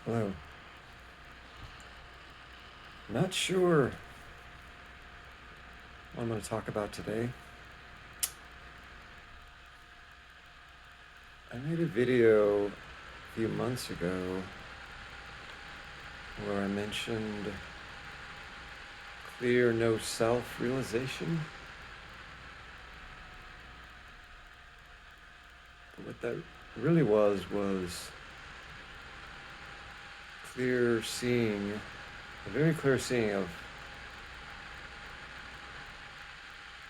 Hello. Not sure what I'm going to talk about today. I made a video a few months ago where I mentioned clear no self realization. But what that really was clear seeing, a very clear seeing of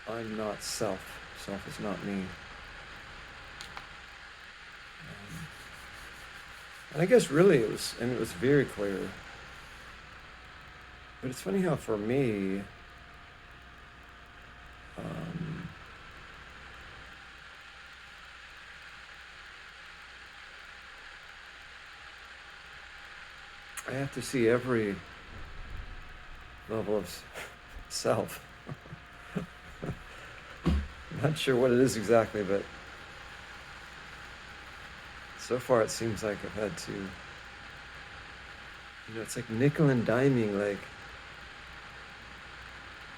I'm not self. Self is not me. And I guess really it was very clear. But it's funny how for me, I have to see every level of self. Not sure what it is exactly, but so far it seems like I've had to, it's like nickel and diming, like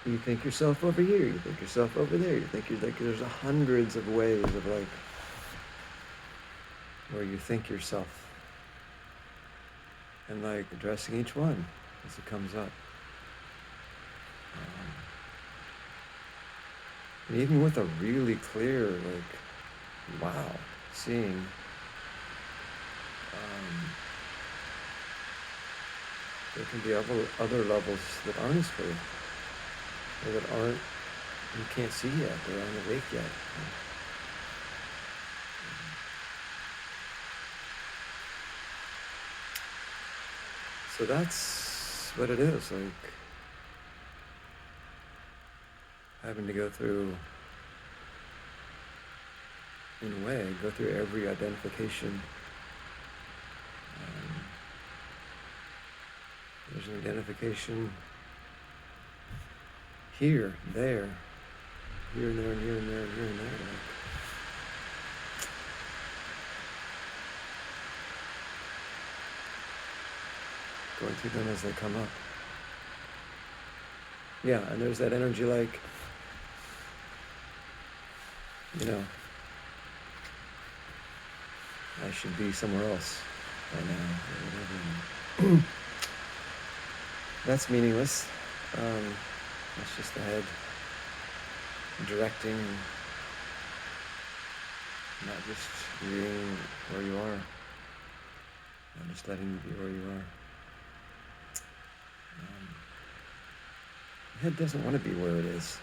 you think yourself over here, you think yourself over there, you think you're like, there's hundreds of ways of like, where you think yourself. And like addressing each one as it comes up. And even with a really clear, like, wow, seeing, there can be other levels that aren't as clear, or that aren't, you can't see yet, they aren't awake yet. So that's what it is, like having to go through, in a way, go through every identification. There's an identification here, there, here and there, and here and there, and here and there. Going through them as they come up. Yeah, and there's that energy like, I should be somewhere else by now, or whatever. That's meaningless. That's just the head directing, not just being where you are, not just letting you be where you are. The head doesn't want to be where it is.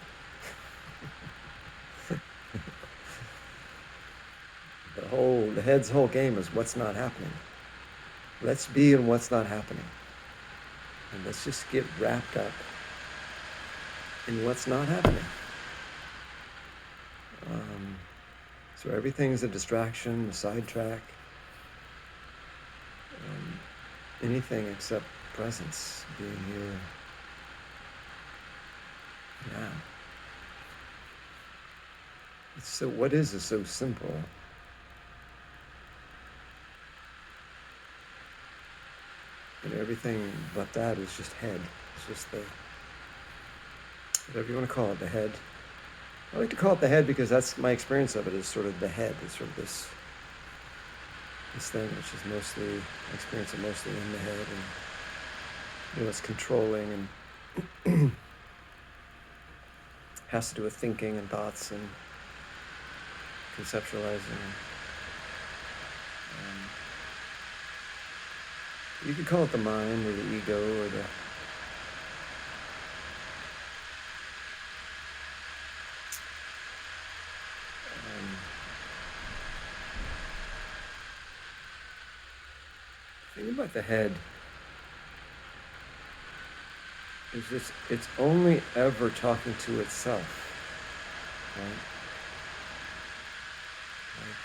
The head's whole game is what's not happening. Let's be in what's not happening. And let's just get wrapped up in what's not happening. So everything's a distraction, a sidetrack, anything except presence, being here now. So what is so simple? And everything but that is just head. It's just whatever you want to call it, the head. I like to call it the head because that's my experience of it, is sort of the head. It's sort of this thing which is mostly, I experience it mostly in the head, and it's controlling and has to do with thinking and thoughts and conceptualizing. You could call it the mind or the ego or the thing about the head is this: it's only ever talking to itself, right? Like,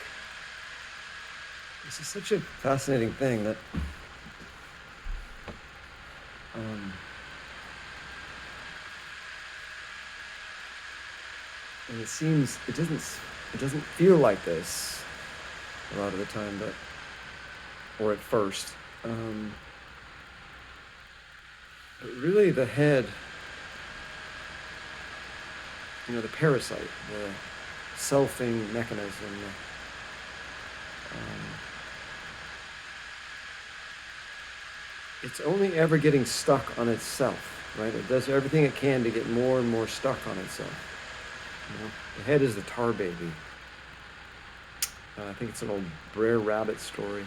this is such a fascinating thing that and it doesn't feel like this a lot of the time, or at first, But really the head, the parasite, the selfing mechanism, um, it's only ever getting stuck on itself, right? It does everything it can to get more and more stuck on itself. The head is the tar baby. I think it's an old Brer Rabbit story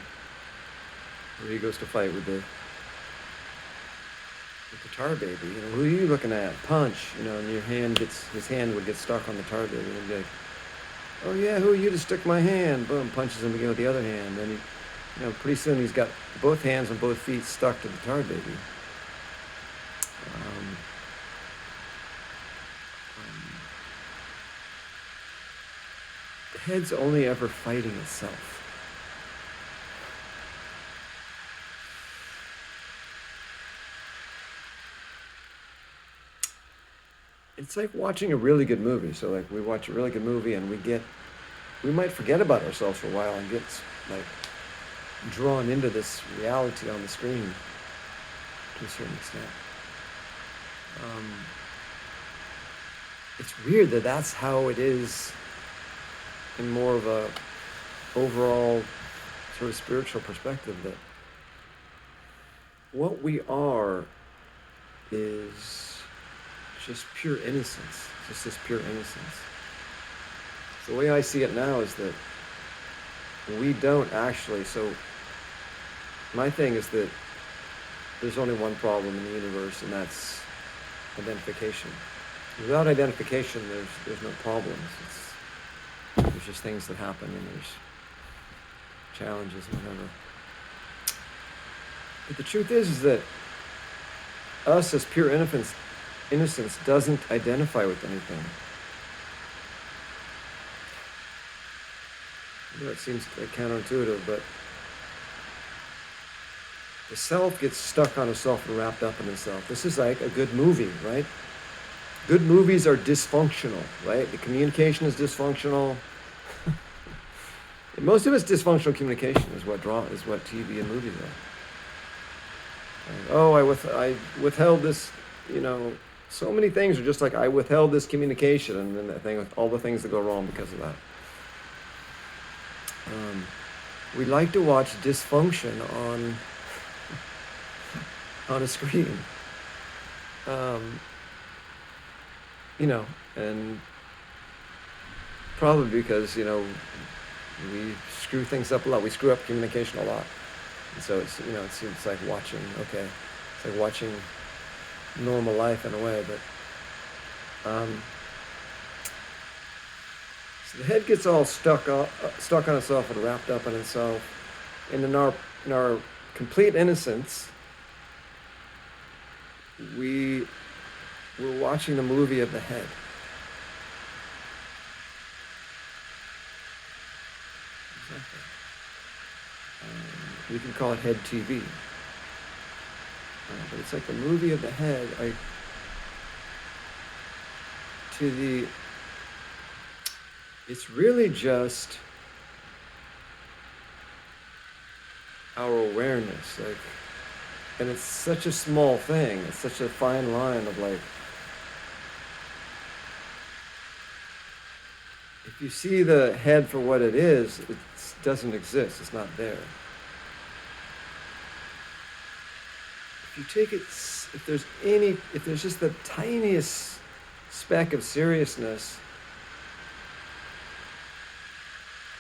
where he goes to fight with the tar baby. Who are you looking at? Punch. And his hand would get stuck on the tar baby, and he'd be like, "Oh yeah, who are you to stick my hand?" Boom, punches him again with the other hand. And pretty soon he's got both hands and both feet stuck to the tar baby. The head's only ever fighting itself. It's like watching a really good movie. So like we watch a really good movie and we might forget about ourselves for a while and get like drawn into this reality on the screen to a certain extent. It's weird that that's how it is in more of a overall sort of spiritual perspective, that what we are is just pure innocence, just this pure innocence. The way I see it now is that we don't actually, so my thing is that there's only one problem in the universe, and that's identification. Without identification, there's no problems. There's just things that happen, and there's challenges and whatever. But the truth is that us as pure innocence doesn't identify with anything. It seems counterintuitive, but the self gets stuck on itself and wrapped up in itself. This is like a good movie, right? Good movies are dysfunctional, right? The communication is dysfunctional. Most of it's dysfunctional communication is what TV and movies are. Oh, I withheld this, so many things are just like, I withheld this communication, and then that thing, all the things that go wrong because of that. We like to watch dysfunction on a screen. And probably because, we screw things up a lot. We screw up communication a lot. And so it's, it seems like watching normal life in a way, but so the head gets all stuck on itself and wrapped up in itself. And in our complete innocence, we're watching the movie of the head. Exactly. We can call it head TV. But it's like the movie of the head. It's really just our awareness, and it's such a small thing. It's such a fine line of if you see the head for what it is, it doesn't exist. It's not there. If you take it, if there's just the tiniest speck of seriousness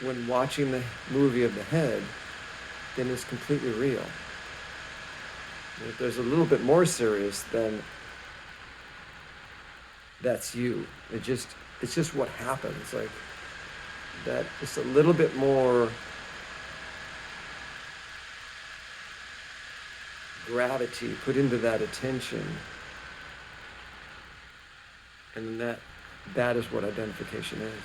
when watching the movie of the head, then it's completely real. And if there's a little bit more serious, then that's you. It's just what happens. Like that, just a little bit more gravity put into that attention, and that is what identification is.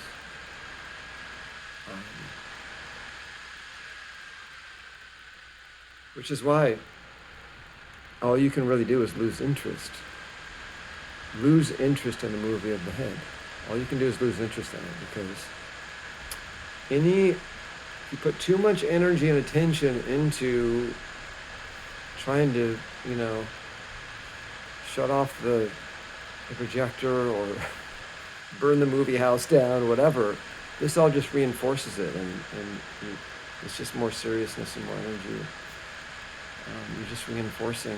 Which is why all you can really do is lose interest. Lose interest in the movie of the head. All you can do is lose interest in it, because if you put too much energy and attention into trying to, shut off the projector or burn the movie house down, whatever. This all just reinforces it, and it's just more seriousness and more energy. You're just reinforcing,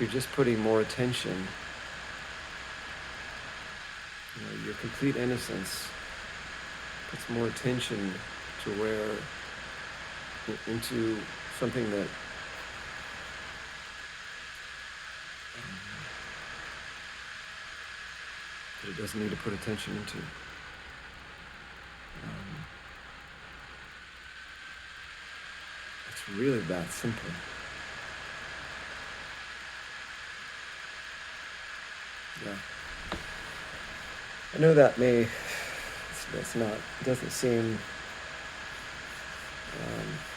you're just putting more attention. Your complete innocence puts more attention to where, into something that it doesn't need to put attention into. It's really that simple. Yeah. I know that it's not, it doesn't seem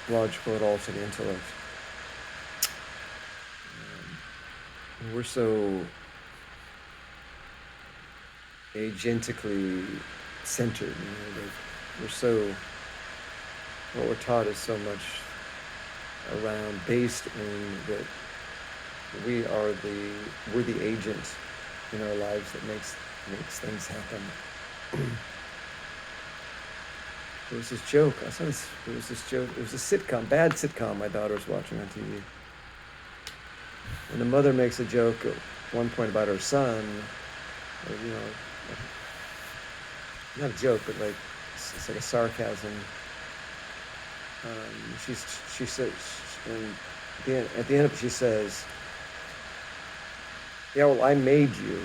logical at all to the intellect. We're so agentically centered. We're so, what we're taught is so much around, based in that we're the agent in our lives that makes things happen. There was this joke. It was a sitcom, bad sitcom my daughter's watching on TV. And the mother makes a joke at one point about her son, or, not a joke, but it's like a sarcasm. She says, and at the end of it, she says, "Yeah, well, I made you,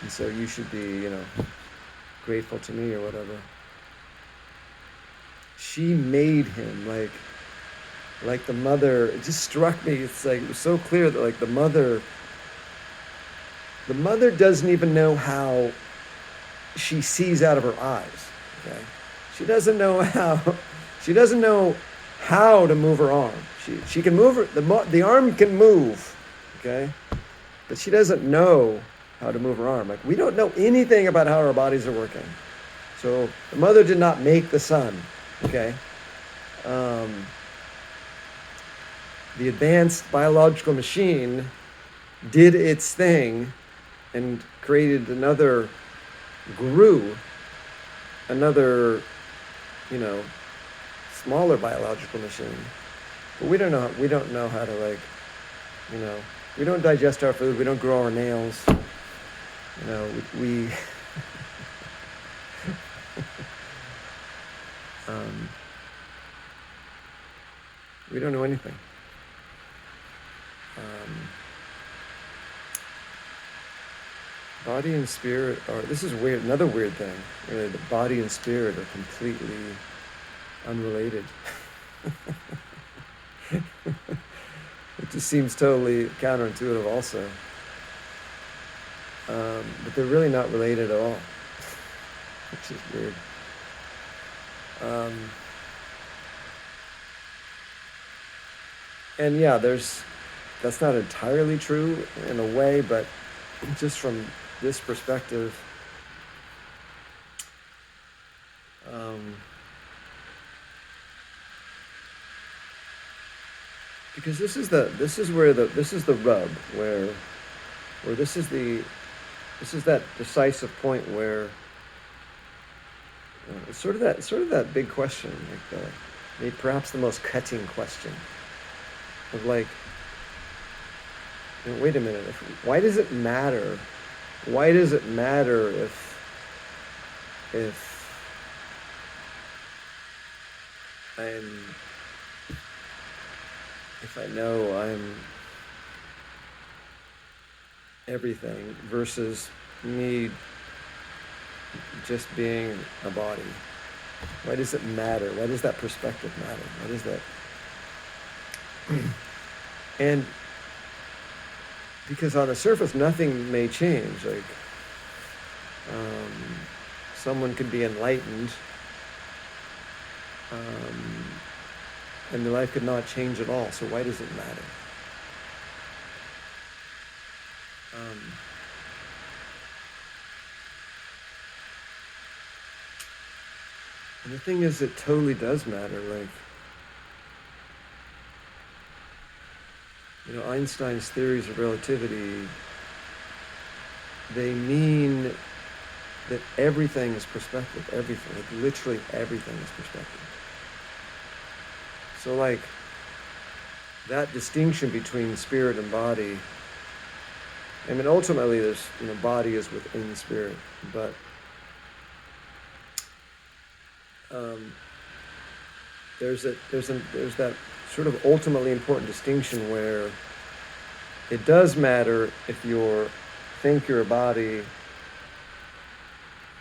and so you should be, grateful to me," or whatever. She made him, like the mother. It just struck me. It's like, it was so clear that the mother doesn't even know how she sees out of her eyes. Okay, she doesn't know how to move her arm. She can move the arm can move, okay, but she doesn't know how to move her arm. We don't know anything about how our bodies are working. So the mother did not make the son, okay. The advanced biological machine did its thing and created another smaller biological machine. But we don't know how to, we don't digest our food, we don't grow our nails. We we don't know anything. Body and spirit are, this is weird, another weird thing, really, the body and spirit are completely unrelated. It just seems totally counterintuitive also. But they're really not related at all, which is weird. And yeah, that's not entirely true in a way, but just from this perspective, because this is the rub where this is that decisive point where it's sort of that big question, maybe perhaps the most cutting question of wait a minute, why does it matter? Why does it matter if I know I'm everything versus me just being a body? Why does it matter? Why does that perspective matter? Why does that? And because on the surface, nothing may change. Someone could be enlightened, and their life could not change at all. So why does it matter? And the thing is, it totally does matter. Einstein's theories of relativity, they mean that everything is perspective. Everything, like literally everything is perspective. So like that distinction between spirit and body, I mean, ultimately there's, body is within spirit, but there's that sort of ultimately important distinction where it does matter if you think you're a body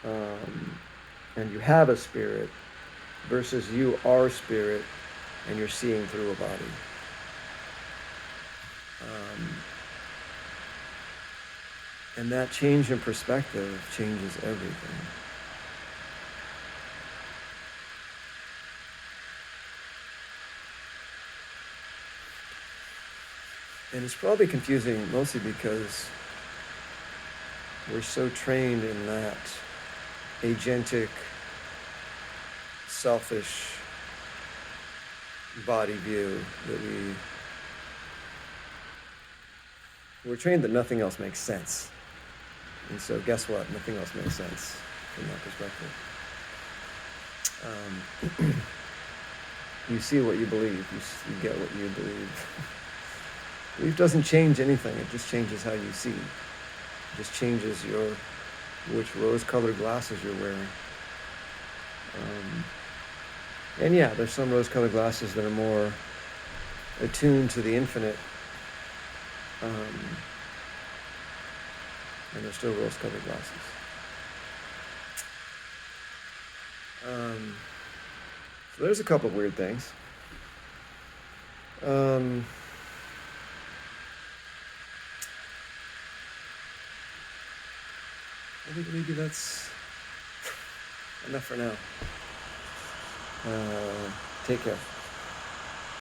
and you have a spirit versus you are spirit and you're seeing through a body. And that change in perspective changes everything. And it's probably confusing mostly because we're so trained in that agentic, selfish body view that we're trained that nothing else makes sense. And so guess what? Nothing else makes sense from that perspective. You see what you believe. You get what you believe. Belief doesn't change anything. It just changes how you see. It just changes which rose-colored glasses you're wearing. And yeah, there's some rose-colored glasses that are more attuned to the infinite. And they're still rose-colored glasses. So there's a couple of weird things. I think maybe that's enough for now. Take care.